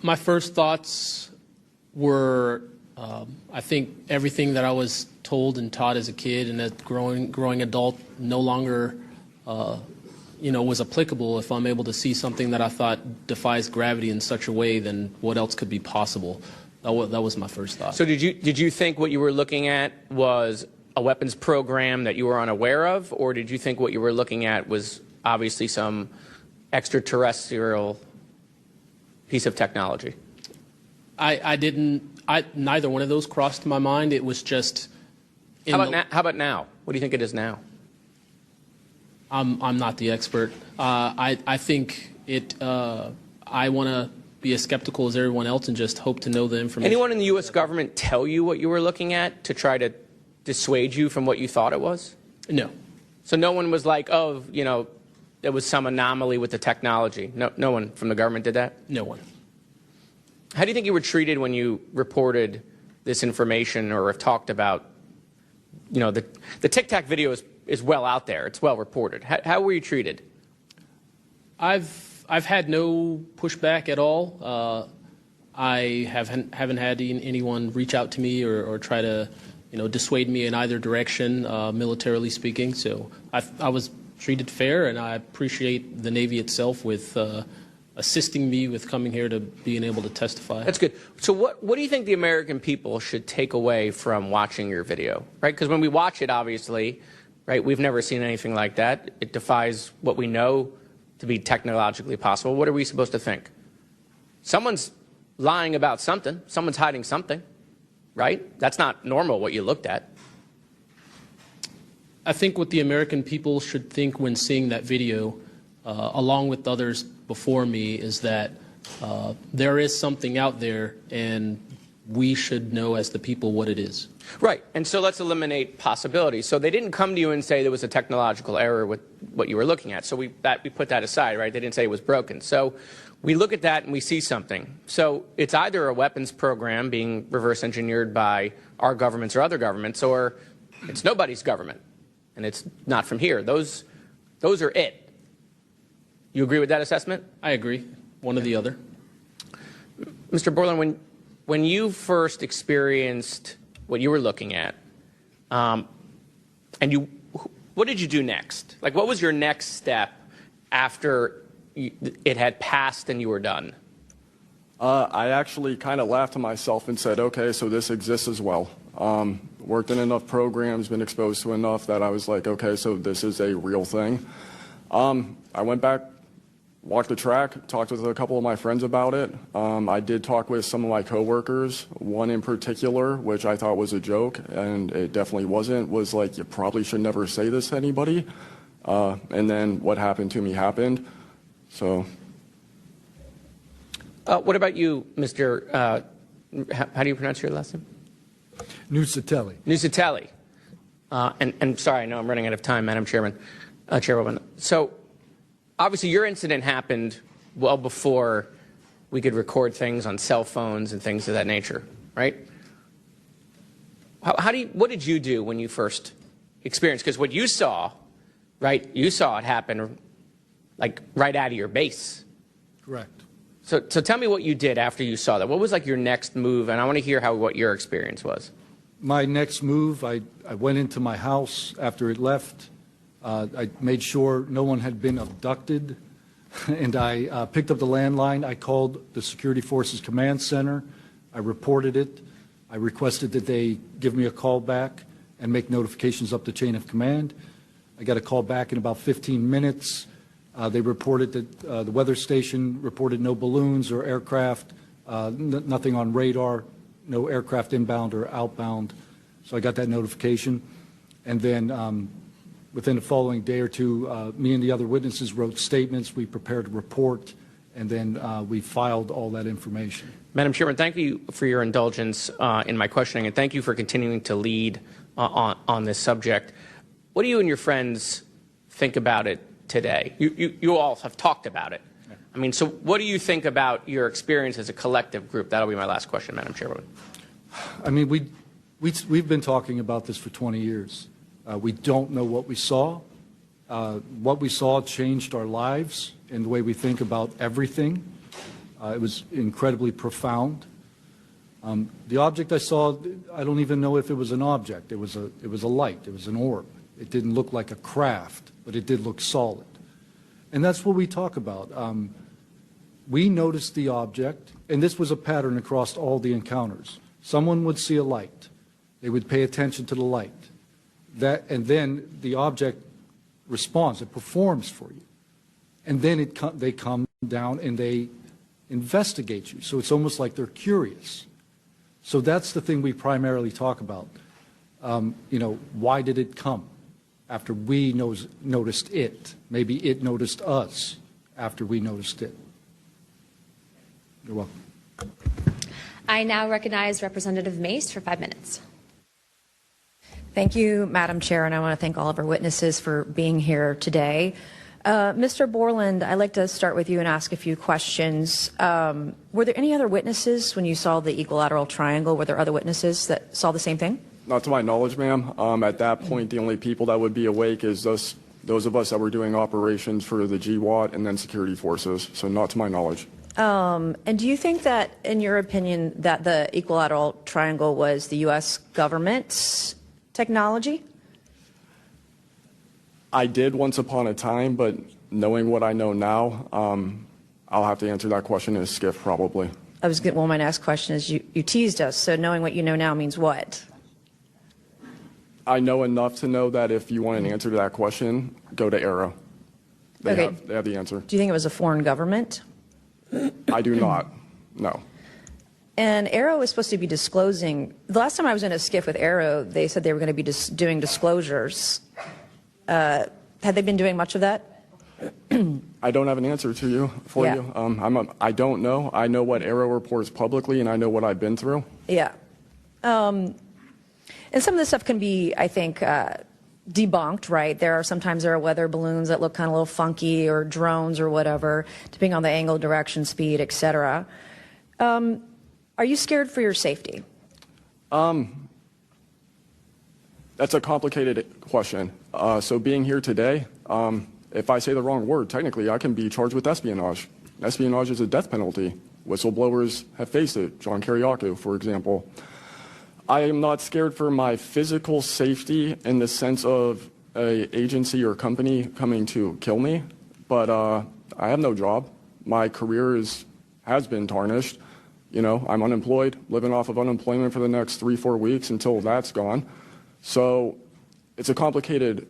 My first thoughts were, I think everything that I was told and taught as a kid and as growing adult no longer, was applicable. If I'm able to see something that I thought defies gravity in such a way, then what else could be possible? That was my first thought. So did you think what you were looking at was a weapons program that you were unaware of, or did you think what you were looking at was obviously some extraterrestrial piece of technology? Neither one of those crossed my mind. It was just. How about now? What do you think it is now? I'm not the expert. I think it. I want to be as skeptical as everyone else and just hope to know the information. Anyone in the U.S. government tell you what you were looking at to try to dissuade you from what you thought it was? No. So no one was like, oh, there was some anomaly with the technology. No one from the government did that? No one. How do you think you were treated when you reported this information or have talked about, the Tic Tac video is well out there. It's well reported. How were you treated? I've had no pushback at all. I haven't had anyone reach out to me or try to, dissuade me in either direction, militarily speaking. So I was treated fair, and I appreciate the Navy itself with assisting me with coming here to being able to testify. That's good. So what do you think the American people should take away from watching your video, right? Because when we watch it, obviously, right, we've never seen anything like that. It defies what we know to be technologically possible. What are we supposed to think? Someone's lying about something. Someone's hiding something, right? That's not normal what you looked at. I think what the American people should think when seeing that video, along with others before me, is that there is something out there, and we should know as the people what it is. Right. And so let's eliminate possibilities. So they didn't come to you and say there was a technological error with what you were looking at. So we put that aside, right? They didn't say it was broken. So we look at that and we see something. So it's either a weapons program being reverse engineered by our governments or other governments, or it's nobody's government, and it's not from here. Those are it. You agree with that assessment? I agree. One or the other. Mr. Borland, when you first experienced what you were looking at, what did you do next? Like, what was your next step after it had passed and you were done? I actually kind of laughed to myself and said, okay, so this exists as well. Worked in enough programs, been exposed to enough that I was like, okay, so this is a real thing. I went back, walked the track, talked with a couple of my friends about it. I did talk with some of my coworkers, one in particular, which I thought was a joke, and it definitely wasn't, was like, you probably should never say this to anybody. And then what happened to me happened. So. What about you, Mr. How do you pronounce your last name? Nusatelli. Nusatelli. And sorry, I know I'm running out of time, Madam Chairwoman. So obviously your incident happened well before we could record things on cell phones and things of that nature, right? What did you do when you first experienced? Because what you saw, right, you saw it happen like right out of your base. Correct. So tell me what you did after you saw that. What was like your next move? And I want to hear what your experience was. My next move, I went into my house after it left. I made sure no one had been abducted, and I picked up the landline. I called the Security Forces Command Center. I reported it. I requested that they give me a call back and make notifications up the chain of command. I got a call back in about 15 minutes. They reported that the weather station reported no balloons or aircraft, nothing on radar, no aircraft inbound or outbound. So I got that notification. And then within the following day or two, me and the other witnesses wrote statements. We prepared a report, and then we filed all that information. Madam Chairman, thank you for your indulgence in my questioning, and thank you for continuing to lead on this subject. What do you and your friends think about it today? You all have talked about it. I mean, so what do you think about your experience as a collective group? That'll be my last question, Madam Chairwoman. I mean, we've been talking about this for 20 years. We don't know what we saw. What we saw changed our lives and the way we think about everything. It was incredibly profound. The object I saw, I don't even know if it was an object. It was a light. It was an orb. It didn't look like a craft, but it did look solid. And that's what we talk about. We noticed the object, and this was a pattern across all the encounters. Someone would see a light. They would pay attention to the light. And then the object responds. It performs for you. And then they come down and they investigate you. So it's almost like they're curious. So that's the thing we primarily talk about. Why did it come after we noticed it? Maybe it noticed us after we noticed it. You're welcome. I now recognize Representative Mace for 5 minutes. Thank you, Madam Chair, and I want to thank all of our witnesses for being here today. Mr. Borland, I'd like to start with you and ask a few questions. Were there any other witnesses when you saw the equilateral triangle? Were there other witnesses that saw the same thing? Not to my knowledge, ma'am. At that point, the only people that would be awake is those of us that were doing operations for the GWAT and then security forces. So not to my knowledge. And do you think that, in your opinion, that the equilateral triangle was the U.S. government's technology? I did once upon a time, but knowing what I know now, I'll have to answer that question in a skiff probably. Well, my next question is, you teased us, so knowing what you know now means what? I know enough to know that if you want an answer to that question, go to Arrow. They have the answer. Do you think it was a foreign government? I do not, no. And Arrow is supposed to be disclosing. The last time I was in a skiff with Arrow, they said they were going to be doing disclosures. Had they been doing much of that? I don't have an answer to you for you. I don't know. I know what Arrow reports publicly, and I know what I've been through. Yeah. And some of this stuff can be, I think, debunked, right? Sometimes there are weather balloons that look kind of a little funky, or drones or whatever, depending on the angle, direction, speed, etc. Are you scared for your safety? That's a complicated question. So being here today, if I say the wrong word, technically I can be charged with espionage. Espionage is a death penalty. Whistleblowers have faced it. John Kiriakou, for example. I am not scared for my physical safety in the sense of an agency or company coming to kill me, but I have no job. My career has been tarnished. I'm unemployed, living off of unemployment for the next 3-4 weeks until that's gone. So it's a complicated